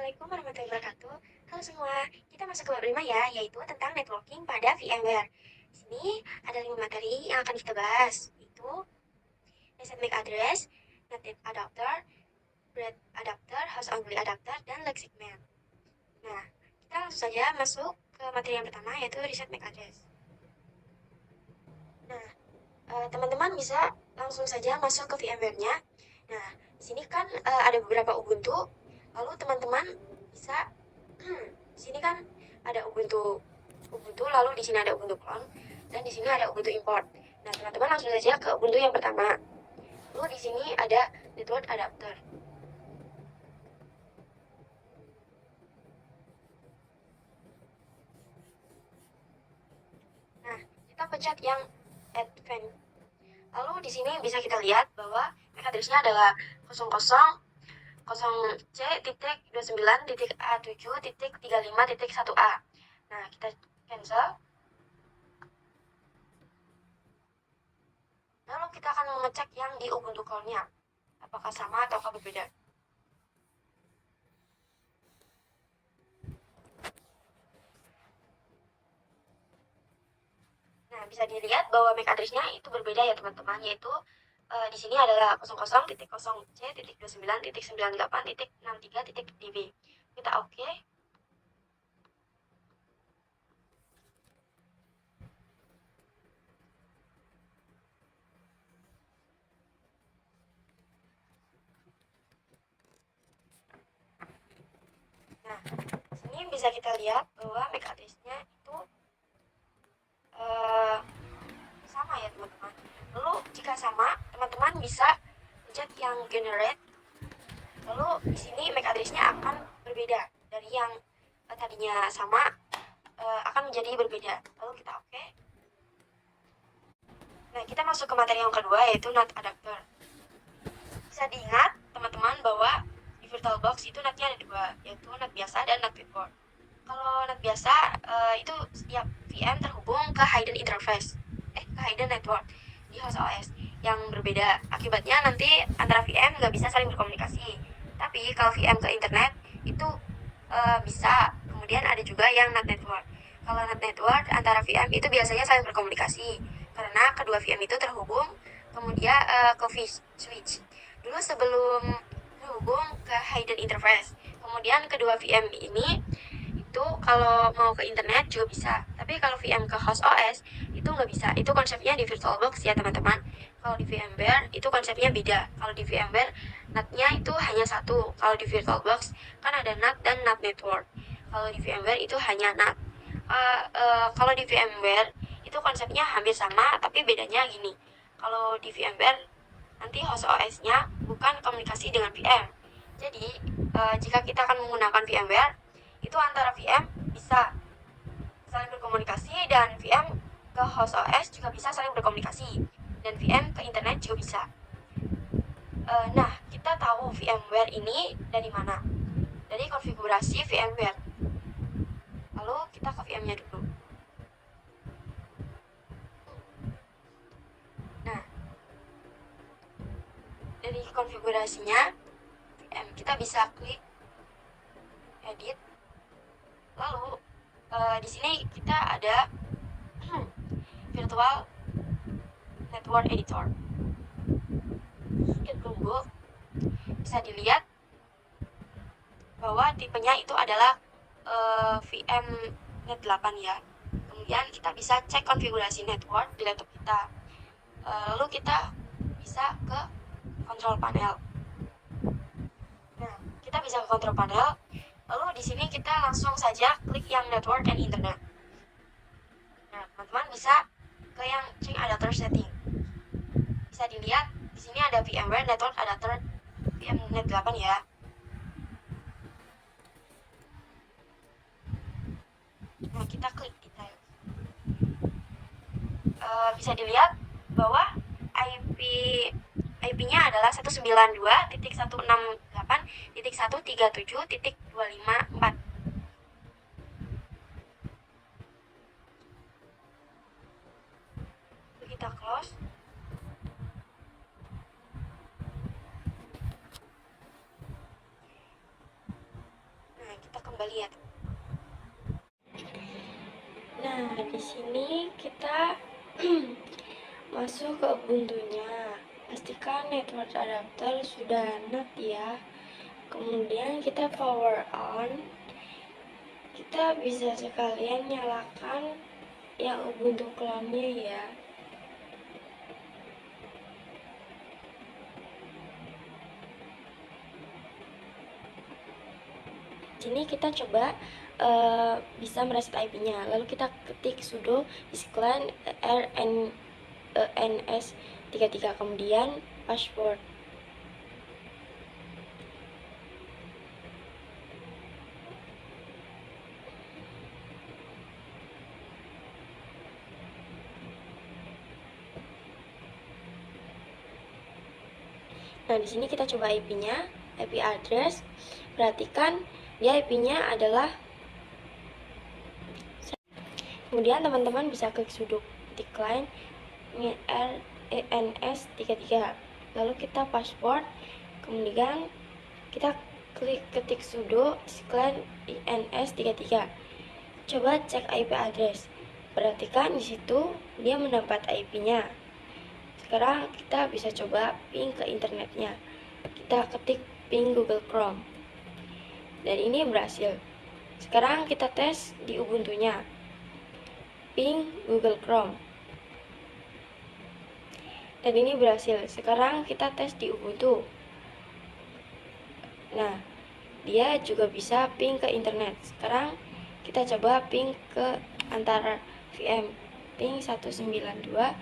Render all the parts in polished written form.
Assalamualaikum warahmatullahi wabarakatuh. Halo semua, kita masuk ke bab 5 ya, yaitu tentang networking pada VMware. Di sini ada 5 materi yang akan kita bahas, yaitu reset MAC address, native adapter, bread adapter, host only adapter, dan leg segment. Nah, kita langsung saja masuk ke materi yang pertama, yaitu reset MAC address. Nah, teman-teman bisa langsung saja masuk ke VMware-nya. Nah, di sini kan ada beberapa Ubuntu, lalu teman-teman bisa di sini kan ada Ubuntu Ubuntu, lalu di sini ada Ubuntu clone, dan di sini ada Ubuntu import. Nah, teman-teman langsung saja ke Ubuntu yang pertama. Lalu di sini ada network adapter. Nah, kita pencet yang advance. Lalu di sini bisa kita lihat bahwa MAC address-nya adalah 00.c.29.a7.35.1a. Nah, kita cancel. Lalu kita akan mengecek yang di Ubuntu clone-nya. Apakah sama atau berbeda. Nah, bisa dilihat bahwa MAC address-nya itu berbeda ya teman-teman, yaitu di sini adalah 00.0c.29.98.63.db. Kita oke. Nah, sini bisa kita lihat bahwa MAC address-nya itu sama ya teman-teman. Lalu jika sama, teman-teman bisa pencet yang generate. Lalu di sini MAC address-nya akan berbeda dari yang tadinya sama, akan menjadi berbeda. Lalu kita oke. Nah, kita masuk ke materi yang kedua, yaitu NAT adapter. Bisa diingat teman-teman bahwa di VirtualBox itu NAT-nya ada dua, yaitu NAT biasa dan NAT network. Kalau NAT biasa itu setiap VM terhubung ke hidden interface, ke hidden network di host OS yang berbeda. Akibatnya nanti antara VM nggak bisa saling berkomunikasi. Tapi kalau VM ke internet itu bisa. Kemudian ada juga yang NAT network. Kalau NAT network antara VM itu biasanya saling berkomunikasi karena kedua VM itu terhubung kemudian ke switch. Dulu sebelum terhubung ke hidden interface, kemudian kedua VM ini itu kalau mau ke internet juga bisa, tapi kalau VM ke host OS itu nggak bisa. Itu konsepnya di VirtualBox ya teman-teman. Kalau di VMware itu konsepnya beda. Kalau di VMware NAT-nya itu hanya satu. Kalau di VirtualBox kan ada NAT dan NAT network. Kalau di VMware itu hanya NAT. Kalau di VMware itu konsepnya hampir sama, tapi bedanya gini. Kalau di VMware nanti host OS-nya bukan komunikasi dengan VM. Jadi jika kita akan menggunakan VMware, itu antara VM bisa saling berkomunikasi dan VM ke host OS juga bisa saling berkomunikasi, dan VM ke internet juga bisa. Nah, kita tahu VMware ini dari mana? Dari konfigurasi VMware. Lalu kita ke VM-nya dulu. Nah, dari konfigurasinya VM kita bisa klik edit. Lalu di sini kita ada virtual network editor. Kita tunggu. Bisa dilihat bahwa tipenya itu adalah VM Net 8 ya. Kemudian kita bisa cek konfigurasi network di laptop kita. Lalu kita bisa ke control panel. Nah, kita bisa ke control panel. Lalu di sini kita langsung saja klik yang network and internet. Nah, teman-teman bisa ke yang change adapter setting. Bisa dilihat di sini ada VMware network adapter VM Net 8 ya. Nah, kita klik detail. Bisa dilihat bahwa IP-nya adalah 192.168.137.254. Kita close. kembali ya. Nah, di sini kita masuk ke Ubuntu-nya. Pastikan network adapter sudah NAT ya. Kemudian kita power on. Kita bisa sekalian nyalakan yang Ubuntu clone-nya ya. Sini kita coba bisa mereset IP-nya. Lalu kita ketik sudo isclan rns33, kemudian password. Nah, di sini kita coba IP-nya, IP address. Perhatikan dia IP-nya adalah. Kemudian teman-teman bisa klik sudo decline rens33. Lalu kita password. Kemudian kita klik ketik sudo decline ins33. Coba cek IP address. Perhatikan di situ dia mendapat IP-nya. Sekarang kita bisa coba ping ke internetnya. Kita ketik ping Google Chrome. Dan ini berhasil. Sekarang kita tes di Ubuntu-nya. Ping Google Chrome. Dan ini berhasil. Sekarang kita tes di Ubuntu. Nah, dia juga bisa ping ke internet. Sekarang kita coba ping ke antara VM ping 192.16.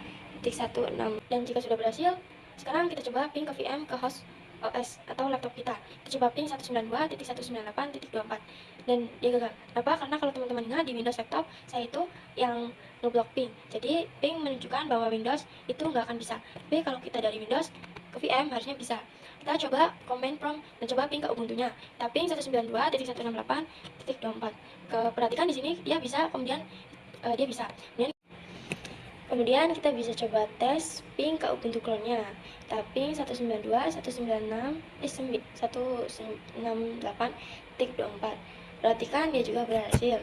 Dan jika sudah berhasil, sekarang kita coba ping ke VM ke host OS atau laptop kita. Kita coba ping 192.168.24 dan dia gagal. Kenapa? Karena kalau teman-teman ingat di Windows laptop saya itu yang ngeblok ping. Jadi ping menunjukkan bahwa Windows itu nggak akan bisa. Tapi kalau kita dari Windows ke VM harusnya bisa. Kita coba command prompt dan coba ping ke Ubuntu-nya. Kita ping 192.168.24. Perhatikan di sini dia bisa, kemudian dia bisa. Kemudian kita bisa coba tes ping ke Ubuntu clone-nya. Kita ping 192.196.168.24. Perhatikan dia juga berhasil.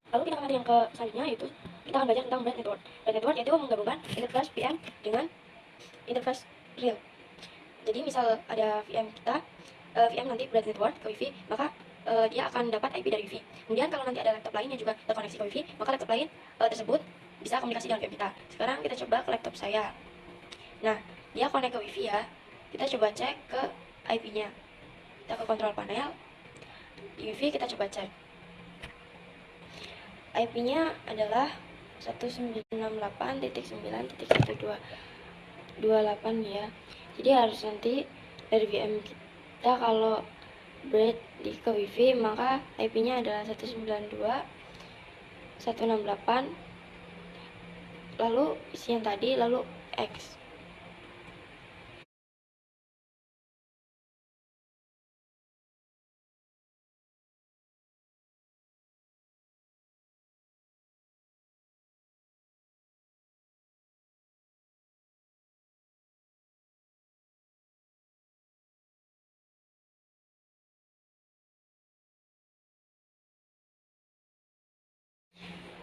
Lalu kita akan yang ke selanjutnya, yaitu kita akan belajar tentang Bread Network. Bread Network yaitu menggabungkan interface VM dengan interface real. Jadi misal ada VM kita, VM nanti Bread Network ke Wi-Fi, maka dia akan dapat IP dari Wi-Fi. Kemudian kalau nanti ada laptop lain yang juga terkoneksi ke Wi-Fi, maka laptop lain tersebut bisa komunikasi dengan VM kita. Sekarang kita coba ke laptop saya. Nah, dia connect ke Wi-Fi ya. Kita coba cek ke IP-nya. Kita ke kontrol panel. Di Wi-Fi kita coba cek. IP-nya adalah 198.9.1.28 ya. Jadi harus nanti dari VM kita kalau bread di ke Wi-Fi, maka IP-nya adalah 192.168 lalu isi yang tadi lalu X.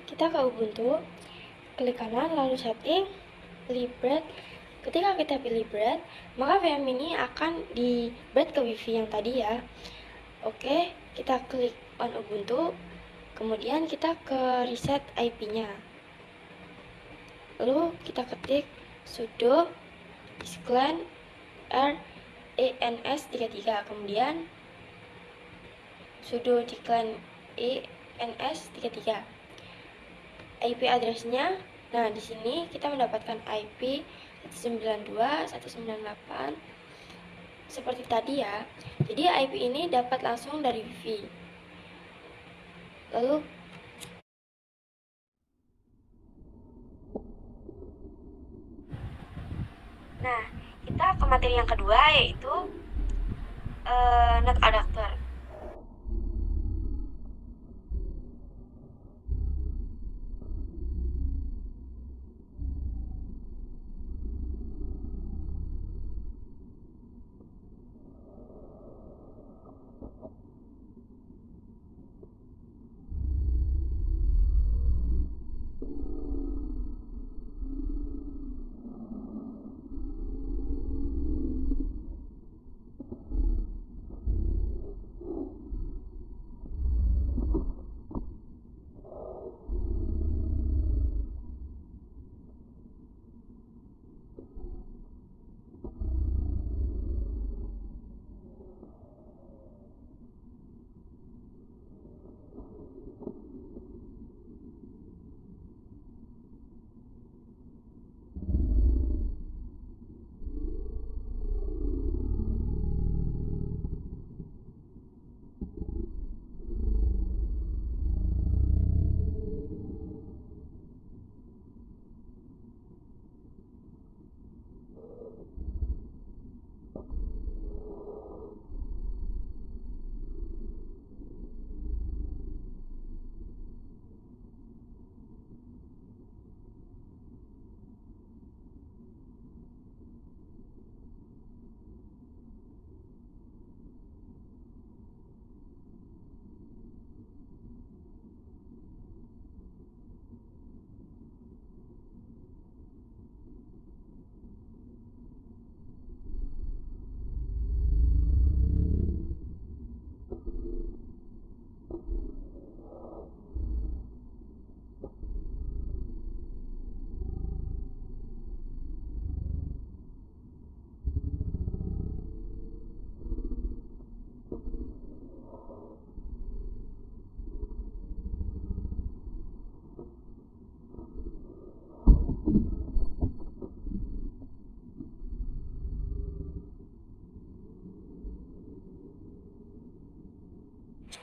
Kita ke Ubuntu, klik kanan lalu setting, pilih bread. Ketika kita pilih bread, maka VM ini akan di bread ke Wi-Fi yang tadi ya. Oke, kita klik on Ubuntu, kemudian kita ke reset IP-nya. Lalu kita ketik sudo isclan rens33, kemudian sudo decline ens33. IP address-nya, nah di sini kita mendapatkan IP 192.198 seperti tadi ya. Jadi IP ini dapat langsung dari Wi-Fi. Lalu nah, kita ke materi yang kedua, yaitu NAT adapter.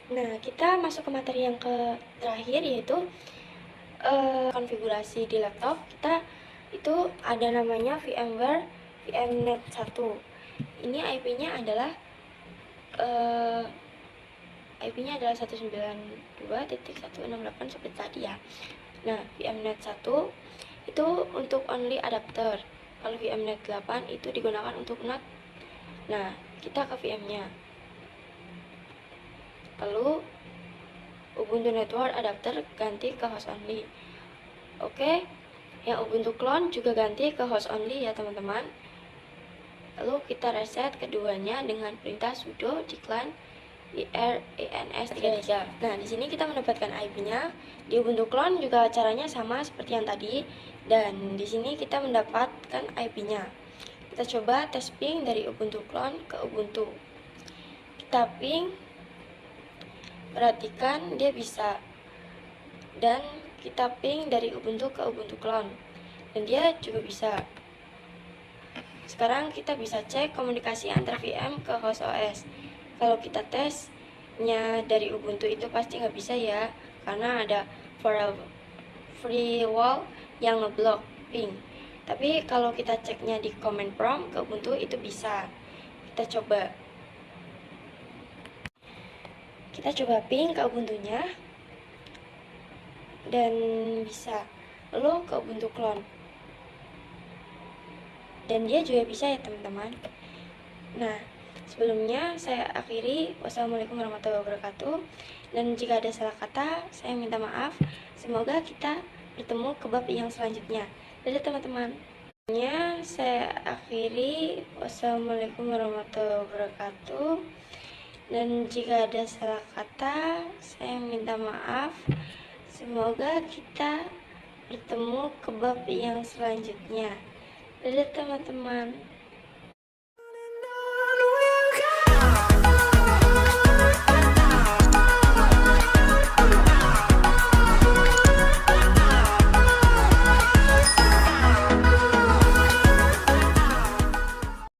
Nah, kita masuk ke materi yang terakhir, yaitu konfigurasi di laptop. Kita itu ada namanya VMware VMnet 1. Ini IP-nya adalah IP-nya adalah 192.168 seperti tadi ya. Nah, VMnet 1 itu untuk only adapter. Kalau VMnet 8 itu digunakan untuk NAT. Nah, kita ke VM-nya. Lalu Ubuntu Network Adapter ganti ke host only. Oke, yang Ubuntu Clone juga ganti ke host only ya teman-teman. Lalu kita reset keduanya dengan perintah sudo decline IRANS33. Nah, di sini kita mendapatkan IP-nya. Di Ubuntu Clone juga caranya sama seperti yang tadi, dan di sini kita mendapatkan IP-nya. Kita coba tes ping dari Ubuntu Clone ke Ubuntu. Kita ping, perhatikan dia bisa. Dan kita ping dari Ubuntu ke Ubuntu Clone, dan dia juga bisa. Sekarang kita bisa cek komunikasi antar VM ke host OS. Kalau kita tesnya dari Ubuntu itu pasti nggak bisa ya, karena ada firewall yang ngeblok ping. Tapi kalau kita ceknya di command prompt ke Ubuntu itu bisa. Kita coba. Kita coba ping ke Ubuntunya, dan bisa. Lalu ke Ubuntu Clone, dan dia juga bisa ya teman-teman. Nah, sebelumnya saya akhiri. Wassalamualaikum warahmatullahi wabarakatuh. Dan jika ada salah kata, saya minta maaf. Semoga kita bertemu ke bab yang selanjutnya. Dadah teman-teman. Saya akhiri. Wassalamualaikum warahmatullahi wabarakatuh. Dan jika ada salah kata, saya minta maaf. Semoga kita bertemu ke bab yang selanjutnya. Dadah teman-teman.